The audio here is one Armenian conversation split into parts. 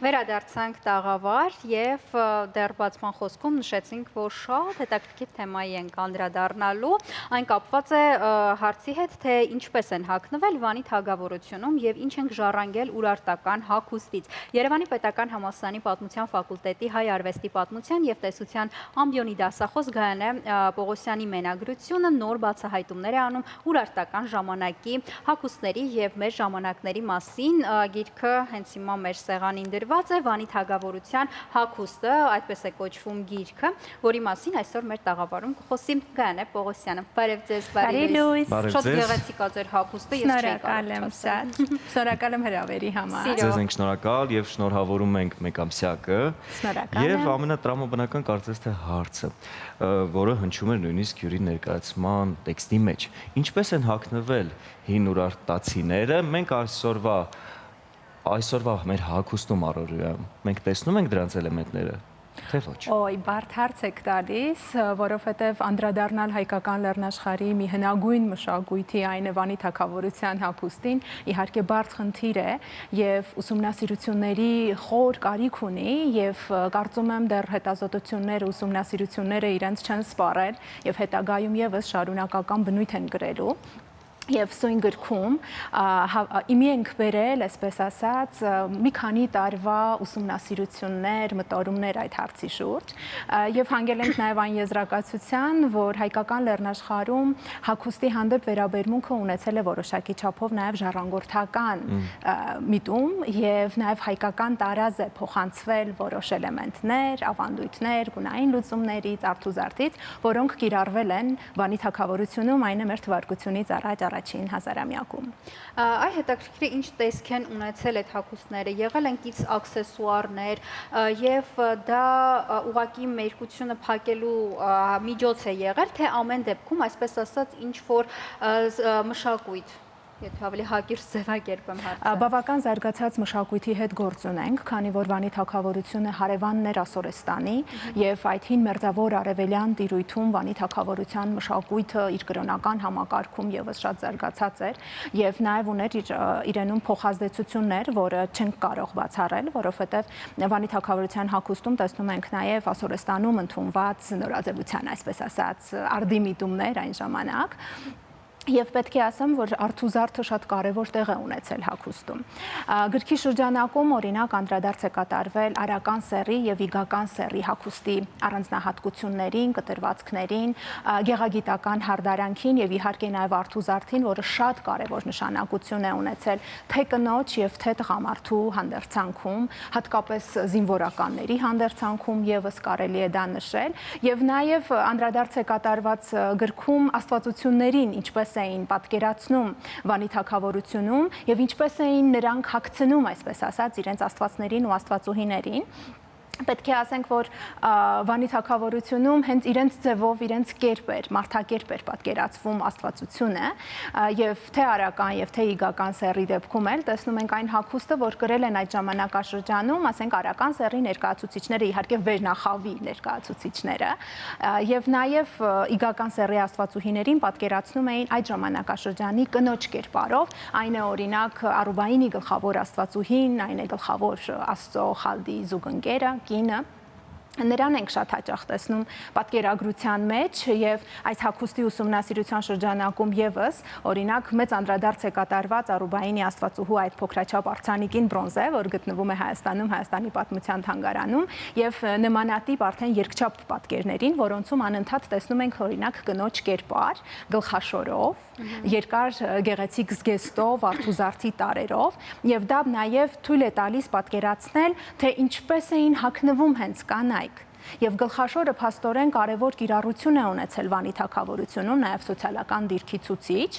Վերադարձանք տաղավար և դեռ բացման խոսքում նշեցինք, որ շատ հետաքրքիր թեմայի ենք անդրադառնալու, այն կապված է հարցի հետ, թե ինչպես են հագնվել Վանի թագավորությունում և ինչ ենք ժառանգել ուրարտական հագուստից։ Երևանի պետական համալսարանի պատմության ֆակուլտետի հայ արվեստի պատմության և տեսության ամբիոնի դասախոս Գայանե Պողոսյանի մենագրությունը նոր բացահայտումներ է անում ուրարտական ժամանակի հագուստների և մեր ժամանակների մասին։ Գիրքը հենց հիմա մեր սեղանին դրված է, Վանի թագավորության հագուստը, այդպես է կոչվում գիրքը, որի մասին այսօր մեր տաղավարում կխոսի Գայանե Պողոսյանը։ Բարև ձեզ, բարի լույս։ Շատ գեղեցիկ է ձեր հագուստը, ես չէի կարող ասել։ Շնորհակալ եմ հրավերի համար։ Ձեզ ենք շնորհակալ եւ շնորհավորում ենք մեկամսյակը։ Եվ ամենատրամաբանական կարծես թե հարցը, որը հնչում է նույնիսկ հյուրի ներկայացման տեքստի մեջ։ Ինչպես են հագնվել հին ուրարտացիները, մենք այսօրվա մեր հագուստում առօրյա մենք տեսնում ենք դրանց էլեմենտները, թե ոչ։ Ոյ, բարդ հարց եք տալիս, որովհետև անդրադառնալ հայկական լեռնաշխարհի մի հնագույն մշակույթի, այն է Վանի թագավորության հագուստին, իհարկե բարդ խնդիր է եւ ուսումնասիրությունների խոր կարիք ունի եւ կարծում եմ դեռ հետազոտությունները, ուսումնասիրությունները իրենց չեն սպառել եւ հետագայում եւս շարունակական բնույթ են կրելու։ Եվ սույն գրքում իմի ենք բերել, այսպես ասած, մի քանի տարվա ուսումնասիրություններ, մտորումներ այդ հարցի շուրջ եւ հանգել ենք նաեւ այն եզրակացության, որ հայկական լեռնաշխարհում հագուստի հանդեպ վերաբերմունքը ունեցել է որոշակի չափով նաեւ ժառանգորդական միտում եւ նաեւ հայկական տարազ է փոխանցվել որոշ էլեմենտներ, ավանդույթներ, գունային լուծումներից, արթուզարդից, որոնք կիրառվել են Վանի թագավորությունում, այն է մեր թվարկությունից առաջին հազարամյակում։ Այ հետաքրքիր ինչ տեսք են ունեցել այդ հագուստները, եղել են կից աքսեսուարներ եւ դա ուղղակի մերկությունը փակելու միջոց է եղել, թե ամեն դեպքում, այսպես ասած, ինչ որ մշակույթ, եթե ավելի հակիրճ ձևակերպեմ հարցը։ Բավական զարգացած մշակույթի հետ գործ ունենք, քանի որ Վանի թագավորությունը հարևանն էր Ասորեստանի եւ այդ հին մերձավոր արևելյան տիրույթում Վանի թագավորության մշակույթը իր կրոնական համակարգում եւս շատ զարգացած էր եւ նաեւ ուներ իրենում փոխազդեցություններ, որը չենք կարող բացառել, որովհետեւ Վանի թագավորության հագուստում տեսնում ենք նաեւ Ասորեստանում ընդունված նորաձևության, այսպես ասած, արդիմիտումներ այն ժամանակ։ Եվ պետք է ասեմ, որ արթուզարդը շատ կարևոր տեղ է ունեցել հագուստում։ Գրքի շրջանակում օրինակ անդրադարձ է կատարվել արական սեռի եւ իգական սեռի հագուստի առանձնահատկություններին, կտրվածքներին, գեղագիտական հարդարանքին եւ իհարկե նաեւ արթուզարդին, որը շատ կարևոր նշանակություն է ունեցել թե կնոջ եւ թե տղամարդու հանդերձանքում, հատկապես զինվորականների հանդերձանքում եւս կարելի է դա նշել, եւ նաեւ անդրադարձ է կատարված գրքում աստվածություններին, ինչպես էին պատկերացնում Վանի թագավորությունում եւ ինչպես էին նրանք հագցնում, այսպես ասած, իրենց աստվածներին ու աստվածուհիներին։ Պետք է ասենք, որ Վանի թագավորությունում հենց իրենց ձևով, իրենց կերպ էր, մարդակերպ էր պատկերացվում աստվածությունը եւ թե արական եւ թե իգական սեռի դեպքում էլ տեսնում ենք այն հագուստը, որ կրել են այդ ժամանակաշրջանում, ասենք արական սեռի ներկայացուցիչները, իհարկե վերնախավի ներկայացուցիչները եւ նաեւ իգական սեռի աստվածուհիներին պատկերացնում էին այդ ժամանակաշրջանի կնոջ կերպարով, այն է օրինակ Արուբայինի գլխավոր աստվածուհին, այն է գլխավոր Աստծո Խալդի զուգընկերը, կինը, նրան ենք շատ հաճախ տեսնում պատկերագրության մեջ եւ այս հագուստի ուսումնասիրության շրջանակում եւս օրինակ մեծ անդրադարձ է կատարված Արուբայինի աստվածուհու այդ փոքրաչափ արձանիկին բրոնզե, որ գտնվում է Հայաստանում, Հայաստանի պատմության թանգարանում եւ նմանատիպ արդեն երկչափ պատկերներին, որոնցում անընդհատ տեսնում ենք օրինակ կնոջ կերպար, գլխաշորով, երկար գեղեցիկ զգեստով, արթուզարդի տարերով եւ դա նաեւ թույլ է տալիս պատկերացնել, թե ինչպես էին հագնվում հենց կանայք։ Եվ գլխաշորը փաստորեն կարևոր կիրառություն է ունեցել Վանի թագավորությունում, նաև սոցիալական դիրքի ցուցիչ։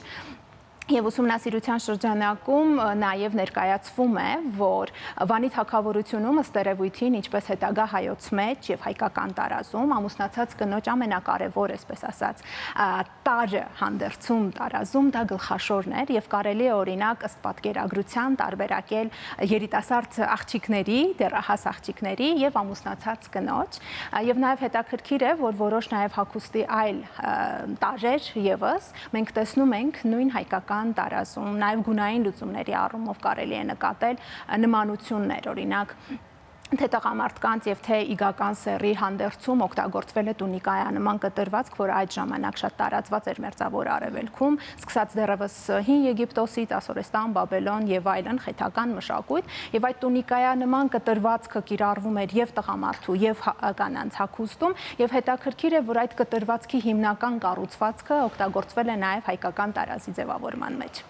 Եվ ուսումնասիրության շրջանակում նաև ներկայացվում է, որ Վանի թագավորությունում ըստ երևույթին, ինչպես հետագա հայոց մեջ եւ հայկական տարազում, ամուսնացած կնոջ ամենակարևոր, այսպես ասած, տարը հանդերձում տարազում դա գլխաշորն էր եւ կարելի է օրինակ ըստ պատկերագրության տարբերակել երիտասարդ աղջիկների, դեռահաս աղջիկների եւ ամուսնացած կնոջ։ Եվ նաև հետաքրքիր է, որ որոշ նաև հագուստի այլ տարեր եւս մենք տեսնում ենք նույն հայկական տարածում, նաև գունային լուծումների առումով կարելի է նկատել նմանություններ, օրինակ թե տղամարդկանց եւ թե իգական սեռի հանդերձում օգտագործվել է տունիկայանման կտրվածք, որը այդ ժամանակ շատ տարածված էր Մերձավոր Արևելքում, սկսած դեռևս հին Եգիպտոսից, Ասորեստան, Բաբելոն եւ այլն խեթական մշակույթ, եւ այդ տունիկայանման կտրվածքը կիրառվում էր եւ տղամարդու եւ կանանց հագուստում, եւ հետաքրքիր է, որ այդ կտրվածքի հիմնական կառուցվածքը օգտագործվել է նաեւ հայկական տարազի ձևավորման մեջ։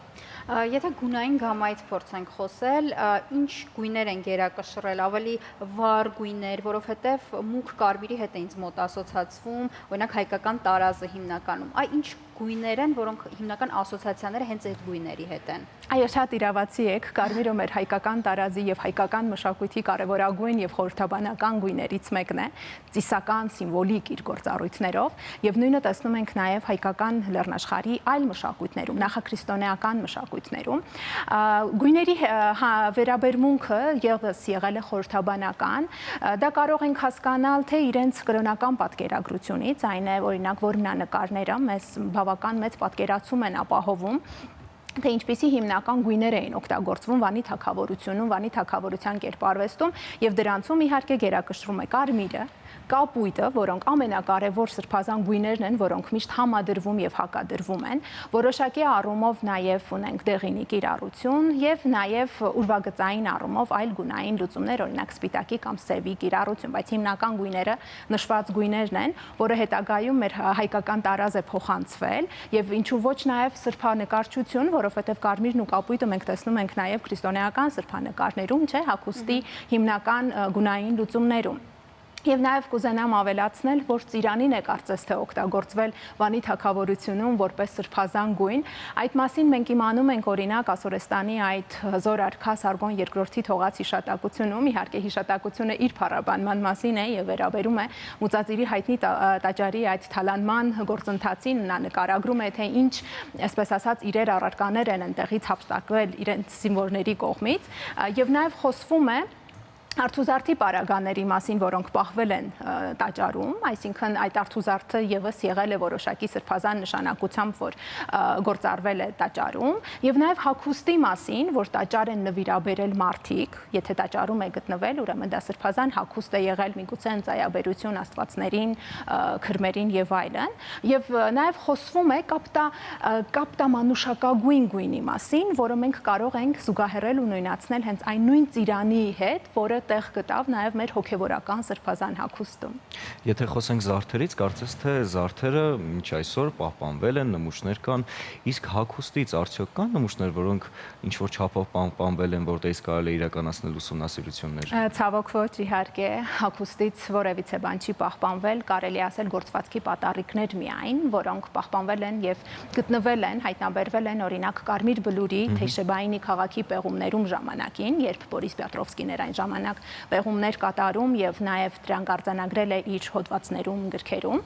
Եթե գունային գամայից փորձենք խոսել, ինչ գույներ են գերակշռել, ավելի վառ գույներ, որովհետև մուգ կարմիրի հետ է ինձ մոտ ասոցացվում, օրինակ հայկական տարազը հիմնականում։ Այ ինչ գույներ են, որոնք հիմնական ասոցիացիաները հենց այդ գույների հետ են։ Այո, շատ իրավացի եք, կարմիրը մեր հայկական տարազի եւ հայկական մշակույթի կարևորագույն եւ խորհրդաբանական գույներից մեկն է, ծիսական, սիմվոլիկ իր գործառույթներով, եւ նույնը տեսնում ենք նաեւ հայկական լեռնաշխարհի այլ մշակույթներում, նախաքրիստոնեական մշակույթներում։ Գույների վերաբերմունքը ևս եղել է խորհրդաբանական, դա կարող ենք հասկանալ թե իրենց կրոնական պատկերագրությունից, այն է օրինակ որմնանկարները մեզ բավական մեծ պատկերացում են ապահովում, թե ինչպիսի հիմնական գույներ էին օգտագործվում Վանի թագավորությունում, Վանի թագավորության կերպարվեստում եւ դրանցում իհարկե գերակշռում է կարմիրը, կապույտը, որոնք ամենակարևոր սրբազան գույներն են, որոնք միշտ համադրվում եւ հակադրվում են, որոշակի առումով նաեւ ունենք դեղինի կիրառություն եւ նաեւ ուրվագծային առումով այլ գունային լուծումներ, օրինակ սպիտակի կամ սևի կիրառություն, բայց հիմնական գույները նշված գույներն են, որը հետագայում մեր հայկական տարազ է փոխանցվել եւ ինչու ոչ նաեւ սրբանկարչություն, որովհետեւ կարմիրն ու կապույտը մենք տեսնում ենք նաեւ քրիստոնեական սրբանկարներում, չէ, հագուստի հիմնական գունային լուծումներում։ Եվ նաև կուզենամ ավելացնել, որ ծիրանին է կարծես թե օգտագործվել Վանի թագավորությունում որպես սրբազան գույն։ Այդ մասին մենք իմանում ենք օրինակ Ասորեստանի այդ հզոր արքա Սարգոն II-ի թողած հիշատակությունում, իհարկե հիշատակությունը իր փառաբանման մասին է եւ վերաբերում է Մուծածիրի հայտնի տաճարի այդ թալանման գործընթացին, նա նկարագրում է թե ինչ, այսպես ասած, իրեր առարկաներ են այնտեղից հափշտակվել իրենց զինվորների կողմից եւ նաև խոսվում է Արթուզարդի պարագաների մասին, որոնք պահվել են տաճարում, այսինքն այդ արթուզարդը եւս եղել է որոշակի սրբազան նշանակությամբ, որ գործարվել է տաճարում, եւ նաեւ հագուստի մասին, որ տաճար են նվիրաբերել մարդիկ, եթե տաճարում է գտնվել, ուրեմն դա սրբազան հագուստ է եղել միգուցե ընծայաբերություն աստվածներին, քրմերին եւ այլն, եւ նաեւ խոսվում է կապտամանուշակագույն գույնի մասին, որը մենք կարող ենք զուգահեռել ու նույնացնել հենց այն նույն ծիրանի հետ, որը տեղ գտավ նաև մեր հոգևորական սրբազան հագուստում։ Եթե խոսենք զարդերից, կարծես թե զարդերը մինչ այսօր պահպանվել են, նմուշներ կան, իսկ հագուստից արդյոք կան նմուշներ, որոնք ինչ որ չափով պահպանվել են, որտեղից կարելի է իրականացնել ուսումնասիրություններ։ Ցավոք ոչ, իհարկե, հագուստից որևիցե բան չի պահպանվել, կարելի ասել գործվածքի պատառիկներ միայն, որոնք պահպանվել են եւ գտնվել են, հայտնաբերվել են օրինակ Կարմիր Բլուրի Թեյշեբայինի քաղաքի պեղումներում ժամանակին, երբ Բորիս Պյատրովսկին էր այն ժամանակ պեղումներ կատարում եւ նաեւ դրանք արձանագրել է իր հոդվածներում, գրքերում։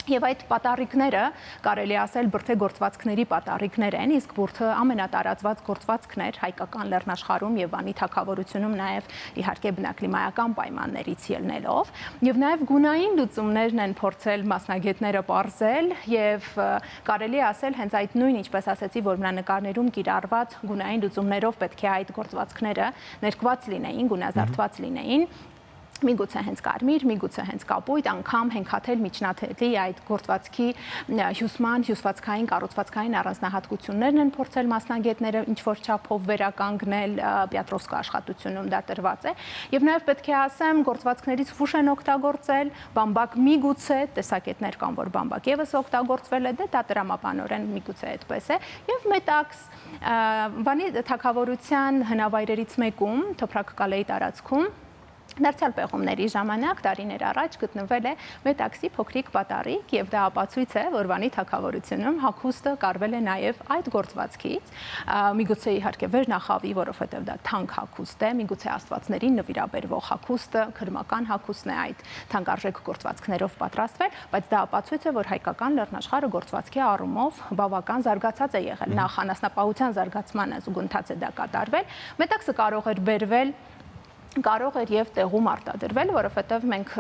Եվ այդ պատառիկները կարելի ասել բրդե գործվածքների պատառիկներ են, իսկ բուրդը ամենատարածված գործվածքն էր հայկական լեռնաշխարհում եւ Վանի թագավորությունում նաեւ իհարկե բնակլիմայական պայմաններից ելնելով, եւ նաեւ գունային լուծումներն են փորձել մասնագետները պարզել եւ կարելի ասել հենց այդ նույն, ինչպես ասեցի, որմնանկարներում կիրառված գունային լուծումներով պետք է այդ գործվածքները ներկված լինեին, գունազարդված լինեին։ Միգուցե հենց կարմիր, միգուցե հենց կապույտ, անգամ հենքաթել միջնաթելի այդ գործվածքի հյուսման, հյուսվածքային, կառուցվածքային առանձնահատկություններն են փորձել մասնագետները ինչ որ չափով վերականգնել Պյատրովսկու աշխատությունում դա տրված է։ Եվ նաև պետք է ասեմ, գործվածքներից ֆուշ են օգտագործել, բամբակ միգուցե, տեսակետներ կան, որ բամբակ եւս օգտագործվել է, դա տրամաբանորեն միգուցե այդպես է։ Եվ մետաքս Վանի թագավորության հնավայրերից մեկում, Թոփրակկալեի տարածքում Դարձյալ պեղումների ժամանակ տարիներ առաջ գտնվել է մետաքսի փոքրիկ պատառիկ եւ դա ապացույց է, որ Վանի թագավորությունում հագուստը կարվել է նաեւ այդ գործվածքից։ Միգուցե իհարկե վերնախավի, որովհետեւ դա թանկ հագուստ է, միգուցե աստվածներին նվիրաբերվող հագուստը, քրմական հագուստն է այդ թանկարժեք գործվածքներով պատրաստվել, բայց դա ապացույց է, որ հայկական լեռնաշխարհը գործվածքի առումով բավական զարգացած է եղել։ Նախ անասնապահության զարգացմանը զուգընթաց է դա կատարվել։ Մետաքսը կարող էր բերվել կարող էր եւ տեղում արտադրվել, որովհետեւ մենք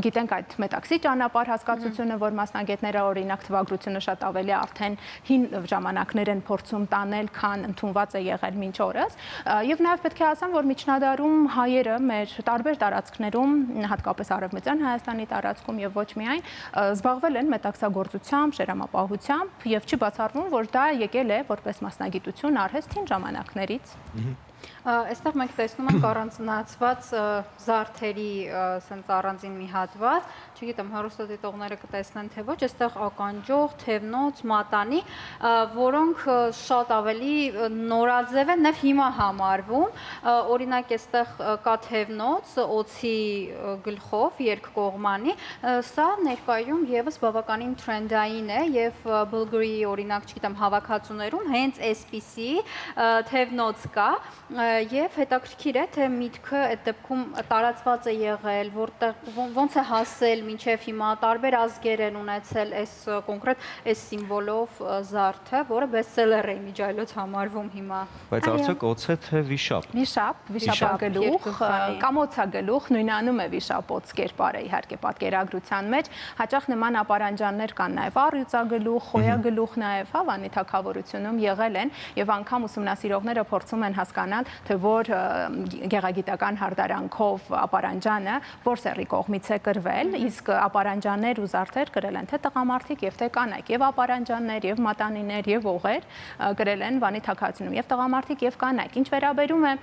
գիտենք այդ մետաքսի ճանապարհ հասկացությունը, որ մասնագետները օրինակ թվագրությունը շատ ավելի արդեն հին ժամանակներ են փորձում տանել, քան ընդունված է եղել մինչ օրս, եւ նաեւ պետք է ասեմ, որ միջնադարում հայերը մեր տարբեր տարածքներում, հատկապես Արևմտյան Հայաստանի տարածքում եւ ոչ միայն, զբաղվել են մետաքսագործությամբ, շերամապահությամբ եւ չի բացառվում, որ դա եկել է որպես մասնագիտություն արհեստին ժամանակներից։ Այստեղ մենք տեսնում ենք առանձնացված զարդերի սենց առանձին մի հատված, չգիտեմ, հեռուստադիտողները կտեսնեն թե ոչ, այստեղ ականջող, թևնոց, մատանի, որոնք շատ ավելի նորաձև են, նաև հիմա համարվում, օրինակ այստեղ կա թևնոց, օձի գլխով, երկկողմանի, սա ներկայում եւս բավականին թրենդային է եւ բլգրի օրինակ, չգիտեմ, հավաքածուներում հենց այսպիսի թևնոց կա եւ հետաքրքիր է թե միտքը այդ դեպքում տարածված է եղել, որտեղ ոնց է հասել մինչեւ հիմա տարբեր ազգեր են ունեցել այս կոնկրետ այս սիմվոլով զարդը, որը բեսթսելեր է իմիջիայլոց համարվում հիմա։ Բայց արդյոք օձ է թե վիշապ։ Վիշապագլուխ, կամոցագլուխ, նույնանում է վիշապոց կերպարը իհարկե պատկերագրության մեջ, հաճախ նման ապարանջաններ կան նաեւ առյուծագլուխ, խոյագլուխ նաեւ, հա, Վանի թագավորությունում եղել են եւ անգամ ուսումնասիրողները փորձում են հասկանալ թե որ գեղագիտական հարդարանքով ապարանջանը որ սեռի կողմից է կրվել, իսկ ապարանջաններ ու զարդեր կրել են թե տղամարդիկ եւ թե կանայք, եւ ապարանջաններ, եւ մատանիներ, եւ օղեր կրել են Վանի թագավորությունում, եւ տղամարդիկ եւ կանայք։ Ինչ վերաբերում է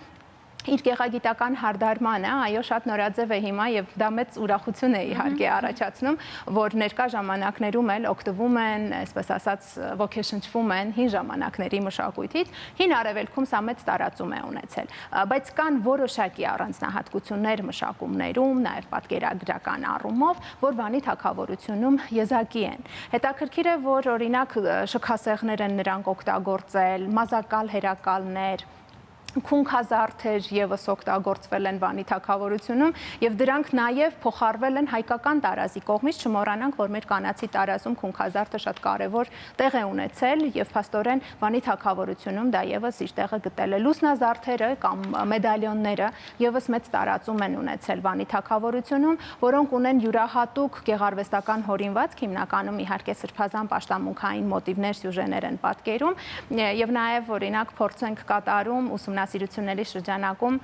իր գեղագիտական հարդարմանը, այո, շատ նորաձև է հիմա եւ դա մեծ ուրախություն է իհարկե առաջացնում, որ ներկա ժամանակներում էլ օգտվում են, այսպես ասած, ոգեշնչվում են հին ժամանակների մշակույթից, հին արևելքում սա մեծ տարածում է ունեցել, բայց կան որոշակի առանձնահատկություններ մշակումներում, նաեւ պատկերագրական առումով, որ Վանի թագավորությունում եզակի են։ Հետաքրքիր է, որ օրինակ շքասեղներ են նրանք օգտագործել, մազակալ հերակալներ, քունքազարդեր եւս օգտագործվել են Վանի թագավորությունում եւ դրանք նաեւ փոխարվել են հայկական տարազի կողմից, չմոռանանք, որ մեր կանացի տարազում քունքազարդը շատ կարեւոր տեղ է ունեցել եւ փաստորեն Վանի թագավորությունում դա եւս իր տեղը գտել է։ Լուսնազարդերը կամ մեդալյոնները եւս մեծ տարածում են ունեցել Վանի թագավորությունում, որոնք ունեն յուրահատուկ գեղարվեստական հորինվածք, հիմնականում իհարկե սրբազան պաշտամունքային մոտիվներ, սյուժեներ են պատկերում եւ նաեւ օրինակ փորձ ենք կատարում ուսումնասիրությունների շրջանակում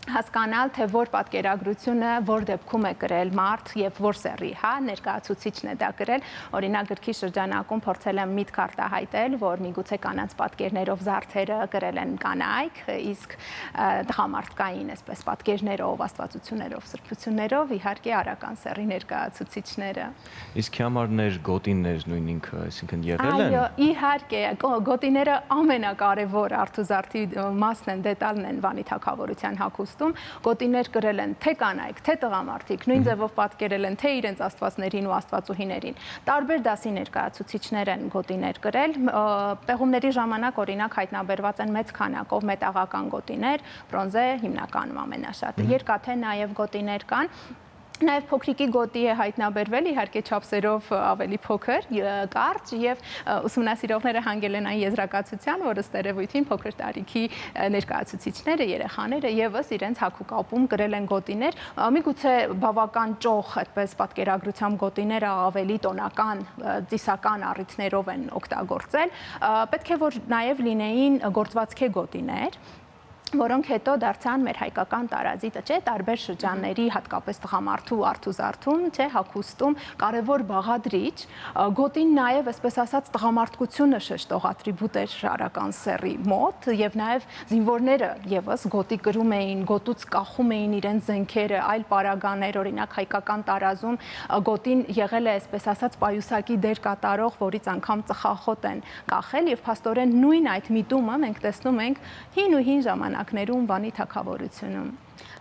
հասկանալ, թե որ պատկերագրությունը որ դեպքում է գրել մարդ եւ որ սեռի, հա, ներկայացուցիչն է դա գրել, օրինակ գրքի շրջանակում փորձել եմ միտք արտահայտել, որ միգուցե կանանց պատկերներով զարդերը գրել են կանայք, իսկ տղամարդկային, այսպես պատկերներով, աստվածություններով, սրբություններով իհարկե արական սեռի ներկայացուցիչները։ Իսկ համարներ, գոտիներ նույնինք, այսինքն եղել են։ Այո, իհարկե, գոտիները ամենակարևոր արթուզարդի մասն են, դետալն են Վանի թագավորության հագուստ գոտիներ կրել են թե կանայք, թե տղամարդիկ, նույն ձևով պատկերել են թե իրենց աստվածներին ու աստվածուհիներին։ Տարբեր դասի ներկայացուցիչներ են գոտիներ կրել։ Պեղումների ժամանակ օրինակ հայտնաբերված են մեծ քանակով մետաղական գոտիներ, բրոնզե հիմնականում ամենաշատը։ Երկաթե նաև գոտիներ կան։ Նաև փոքրիկի գոտի է հայտնաբերվել, իհարկե չափսերով ավելի փոքր, կարճ եւ ուսումնասիրողները հանգել են այն եզրակացության, որ ըստ երևույթին փոքր տարիքի ներկայացուցիչները, երեխաները եւս իրենց հագուկապում գրել են գոտիներ, միգուցե բավական ճոխ այդպես պատկերագրությամբ գոտիները ավելի տոնական, ծիսական առիթներով են օգտագործել, պետք է որ նաև լինեին գործվածքի գոտիներ, որոնք հետո դարձան մեր հայկական տարազի, չէ, տարբեր շրջանների, հատկապես տղամարդու արթուզարդում, չէ, հագուստում կարևոր բաղադրիչ, գոտին նաև, այսպես ասած, տղամարդկությունը շեշտող ատրիբուտ էր արական սեռի մոտ եւ նաև զինվորները եւս գոտի կրում էին, գոտուց կախում էին իրենց զենքերը, այլ պարագաներ, օրինակ հայկական տարազում գոտին եղել է, այսպես ասած, պայուսակի դեր կատարող, որից անգամ ծխախոտ են կախել եւ փաստորեն նույն այդ միտումը մենք տեսնում ենք հին ու հին ժամանակներում Վանի թագավորությունում։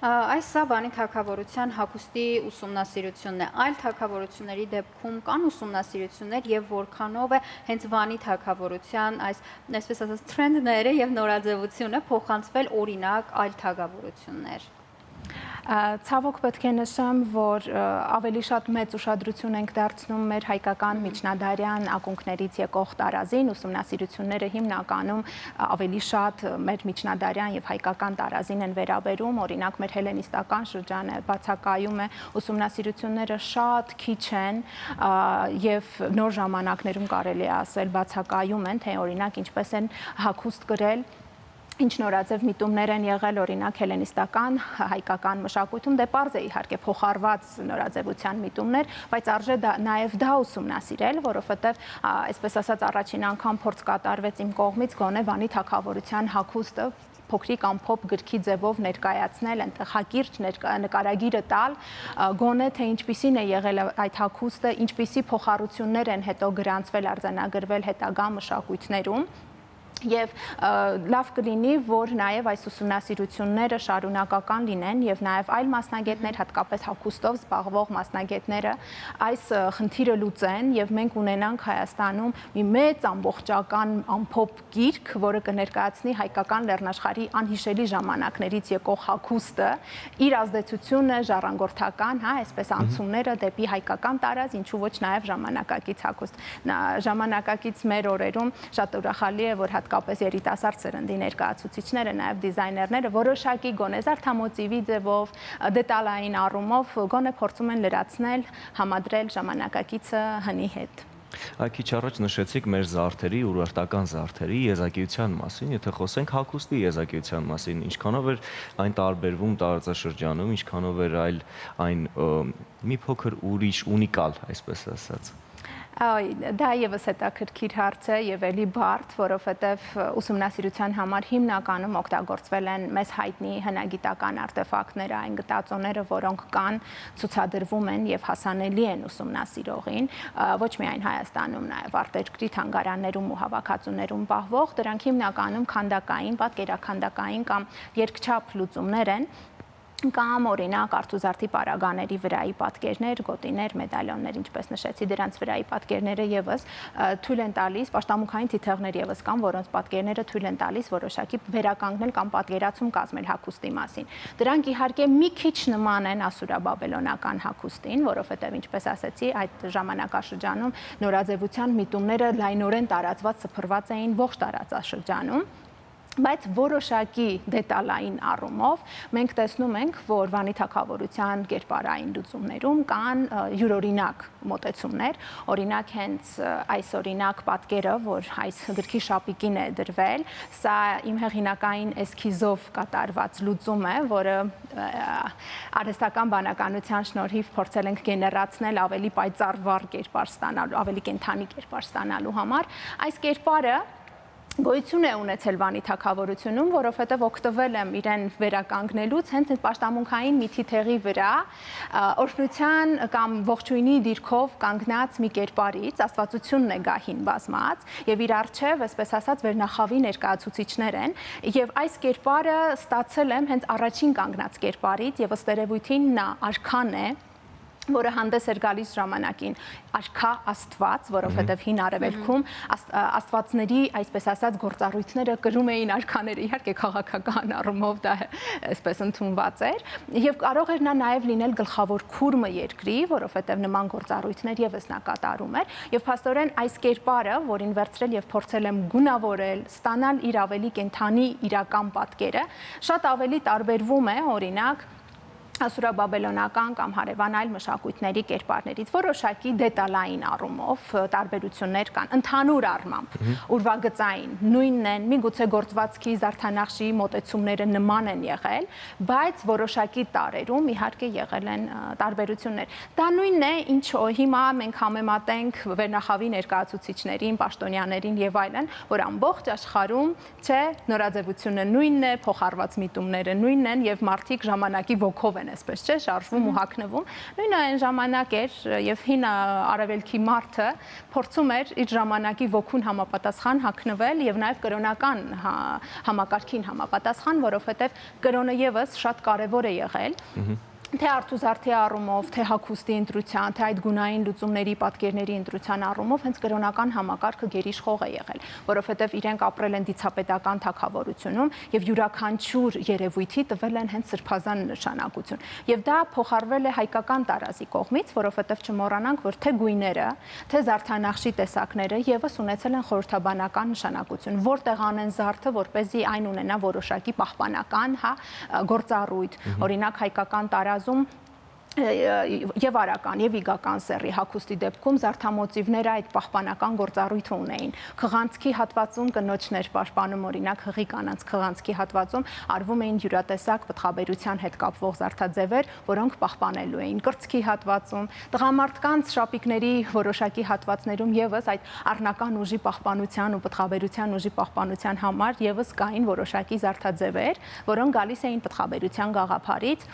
Այս սա Վանի թագավորության հագուստի ուսումնասիրությունն է։ Այլ թագավորությունների դեպքում կան ուսումնասիրություններ եւ որքանով է հենց Վանի թագավորության այսպես ասած տրենդները եւ նորաձևությունը փոխանցվել օրինակ այլ թագավորություններ։ Ցավոք պետք է նշեմ, որ ավելի շատ մեծ ուշադրություն ենք դարձնում մեր հայկական միջնադարյան ակունքներից եկող տարազին, ուսումնասիրությունները հիմնականում ավելի շատ մեր միջնադարյան եւ հայկական տարազին են վերաբերում, օրինակ մեր հելենիստական շրջանը բացակայում է, ուսումնասիրությունները շատ քիչ են եւ նոր ժամանակներում կարելի է ասել բացակայում են, թե օրինակ ինչպես են հագուստ կրել ինչ նորաձև միտումներ են եղել օրինակ հելենիստական հայկական մշակույթում, դե պարզ է իհարկե փոխարված նորաձևության միտումներ, բայց արժե նաև դա ուսումնասիրել, որովհետև այսպես ասած առաջին անգամ փորձ կատարվեց իմ կողմից գոնե Վանի թագավորության հագուստը փոքրիկ ամփոփ գրքի ձևով ներկայացնել, այնտեղ հակիրճ նկարագիրը տալ, գոնե թե ինչպիսին է եղել այդ հագուստը, ինչպիսի փոխառություններ են հետո գրանցվել, արձանագրվել հետագա մշակույթներում։ Եվ լավ կլինի, որ նաև այս ուսումնասիրությունները շարունակական լինեն եւ նաև այլ մասնագետներ, հատկապես հագուստով զբաղվող մասնագետները այս խնդիրը լուծեն եւ մենք ունենանք Հայաստանում մի մեծ ամբողջական ամփոփ գիրք, որը կներկայացնի հայկական լեռնաշխարհի անհիշելի ժամանակներից եկող հագուստը, իր ազդեցությունը ժառանգորդական, հա, այսպես անցումները դեպի հայկական տարած, ինչու ոչ նաև ժամանակակից հագուստ։ Ժամանակակից մեր օրերում շատ ուրախալի է, որ հատկապես երիտասարդ սերնդի ներկայացուցիչները, նաև դիզայներները որոշակի գոնե զարդամոտիվի ձևով, դետալային առումով գոնե փորձում են լրացնել, համադրել ժամանակակիցը հնի հետ։ Քիչ առաջ նշեցիք մեր զարդերի, ուրարտական զարդերի եզակիության մասին, եթե խոսենք հագուստի եզակիության մասին, ինչքանով էր այն տարբերվում տարածաշրջանում, ինչքանով էր այն մի փոքր ուրիշ, ունիկալ, այսպես ասած։ Դա եւս հետաքրքիր հարց է եւ էլի բարդ, որովհետեւ ուսումնասիրության համար հիմնականում օգտագործվել են մեզ հայտնի հնագիտական արտեֆակտները, այն գտածոները, որոնք կան, ցուցադրվում են եւ հասանելի են ուսումնասիրողին, ոչ միայն Հայաստանում, նաեւ արտերկրի թանգարաններում ու հավաքածուներում պահվող, դրանք հիմնականում քանդակային, պատկերաքանդակային կամ երկչափ լուծումներ են, կամ օրինակ արթուզարդի պարագաների վրայի պատկերներ, գոտիներ, մեդալյոններ, ինչպես նշեցի, դրանց վրայի պատկերները եւս թույլ են տալիս, պաշտամունքային թիթեղներ եւս կան, որոնց պատկերները թույլ են տալիս որոշակի վերականգնել կամ պատկերացում կազմել հագուստի մասին։ Դրանք իհարկե մի քիչ նման են ասուրաբաբելոնական հագուստին, որովհետեւ ինչպես ասեցի, այդ ժամանակաշրջանում նորաձևության միտումները լայնորեն տարածված սփռված էին ողջ տարածաշրջանում։ Բայց որոշակի դետալային առումով մենք տեսնում ենք, որ Վանի թագավորության կերպարային լուծումներում կան յուրօրինակ մոտեցումներ, օրինակ հենց այս օրինակ պատկերը, որ այս գրքի շապիկին է դրվել, սա իմ հեղինակային էսքիզով կատարված լուծում է, որը արհեստական բանականության շնորհիվ փորձել ենք գեներացնել ավելի պայծառ կերպար ստանալու, ավելի կենդանի կերպար ստանալու համար, այս կերպարը գոյություն է ունեցել Վանի թագավորությունում, որովհետև օգտվել եմ իրեն վերականգնելուց հենց պաշտամունքային մի թիթեղի վրա, օրհնության կամ ողջույնի դիրքով կանգնած մի կերպարից, աստվածությունն է գահին բազմած, եւ իր առջև, այսպես ասած, վերնախավի ներկայացուցիչներ են, եւ այս կերպարը ստացել եմ հենց առաջին կանգնած կերպարից, եւ ըստ երևույթին նա արքան է, որը հանդես էր գալիս ժամանակին արքա աստված, որովհետև հին արևելքում աստվածների, այսպես ասած, գործառույթները կրում էին արքաները, իհարկե քաղաքական առումով դա այսպես ընդունված էր, եւ կարող էր նա նաեւ լինել գլխավոր քուրմը երկրի, որովհետև նման գործառույթներ եւս նա կատարում էր, եւ փաստորեն այս կերպարը, որին վերցրել եւ փորձել եմ գունավորել, ստանալ իր ավելի կենդանի իրական պատկերը, շատ ավելի տարբերվում է, օրինակ ասուրաբաբելոնական կամ հարևան այլ մշակույթների կերպարներից որոշակի դետալային առումով տարբերություններ կան, ընդհանուր առմամբ ուրվագծային նույնն են, միգուցե գործվածքի զարդանախշի մոտեցումները նման են եղել, բայց որոշակի տարերում իհարկե եղել են տարբերություններ։ Դա նույնն է, ինչ հիմա մենք համեմատենք վերնախավի ներկայացուցիչներին, պաշտոնյաներին եւ այլն, որ ամբողջ աշխարհում չէ նորաձևությունը նույնն է, փոխառված միտումները նույնն են եւ մարդիկ ժամանակի ոգով են այսպես չէ, շարժվում ու հագնվում։ Նույնը այն ժամանակ էր եւ հին արևելքի մարդը փորձում էր իր ժամանակի ոգուն համապատասխան հագնվել եւ նաեւ կրոնական համակարգին համապատասխան, որովհետեւ կրոնը եւս շատ կարեւոր է եղել։ թե արթուզարդի առումով, թե հագուստի ընտրության, թե այդ գունային լուծումների, պատկերների ընտրության առումով հենց կրոնական համակարգը գերիշխող է եղել, որովհետև իրենք ապրել են դիցապետական թագավորությունում եւ յուրաքանչյուր երևույթի տվել են հենց սրբազան նշանակություն։ Եվ դա փոխարվել է հայկական տարազի կողմից, որովհետև չմոռանանք, որ թե գույները, թե զարդանախշի տեսակները եւս ունեցել են խորհրդաբանական նշանակություն, որտեղ անեն զարդը, որպեսզի այն ունենա որոշակի պահպանական, գործառույթ, օրինակ հայկական տարազում եւ արական եւ իգական սեռի հագուստի դեպքում զարդամոտիվները այդ պահպանական գործառույթը ունեին։ Խղանցքի հատվածում կնոջներ պաշտպանում, օրինակ հղի կանանց խղանցքի հատվածում արվում էին յուրատեսակ պտղաբերության հետ կապվող զարդաձևեր, որոնք պահպանելու էին։ Կրծքի հատվածում, տղամարդկանց շապիկների որոշակի հատվածներում եւս այդ առնական ուժի պահպանության ու պտղաբերության ուժի պահպանության համար եւս կային որոշակի զարդաձևեր, որոնք գալիս էին պտղաբերության գաղափարից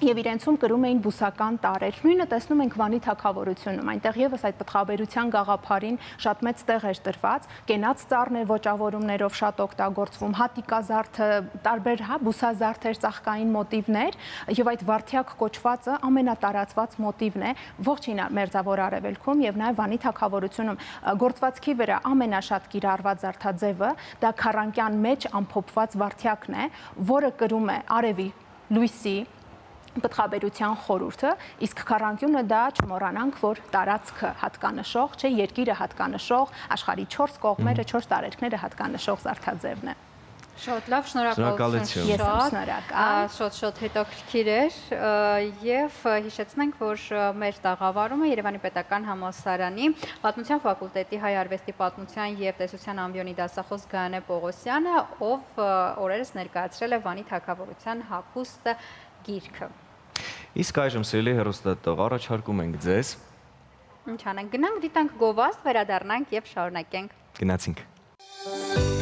եւ իրենցում կրում էին բուսական տարեր։ Նույնը տեսնում ենք Վանի թագավորությունում, այնտեղ եւս այդ պտղաբերության գաղափարին շատ մեծ տեղ էր տրված, կենաց ծառներ ոճավորումներով շատ օգտագործվում, հատիկազարդը, տարբեր բուսազարդեր, ծաղկային մոտիվներ եւ այդ վարդյակ կոչվածը ամենատարածված մոտիվն է ողջին Մերձավոր Արևելքում եւ նաեւ Վանի թագավորությունում գործվածքի վրա ամենաշատ կիրառված զարդաձևը դա քառանկյան մեջ ամփոփված վարդյակն է, որը կրում է արևի լույսի պտղաբերության խորհուրդը, իսկ քառանկյունը դա չմոռանանք, որ տարածքը հատկանշող, չէ, երկիրը հատկանշող, աշխարհի 4 կողմերը, 4 տարերքները հատկանշող զարդաձևն է։ Շատ լավ, շնորհակալություն։ Ես եմ շնորհակալ։ Շատ հետաքրքիր էր եւ հիշեցնենք, որ մեր տաղավարումը Երևանի Պետական Համալսարանի Պատմության ֆակուլտետի հայ արվեստի պատմության եւ տեսության ամբիոնի դասախոս Գայանե Պողոսյանը, ով օրերս ներկայացրել է Վանի թագավորության հագուստը գիրքը։ Իսկ այժմ սիրելի հեռուստատող առաջարկում ենք ձեզ։ Ինչ անենք, գնանք դիտանք գովազդ, վերադառնանք եւ շարունակենք։ Գնացինք։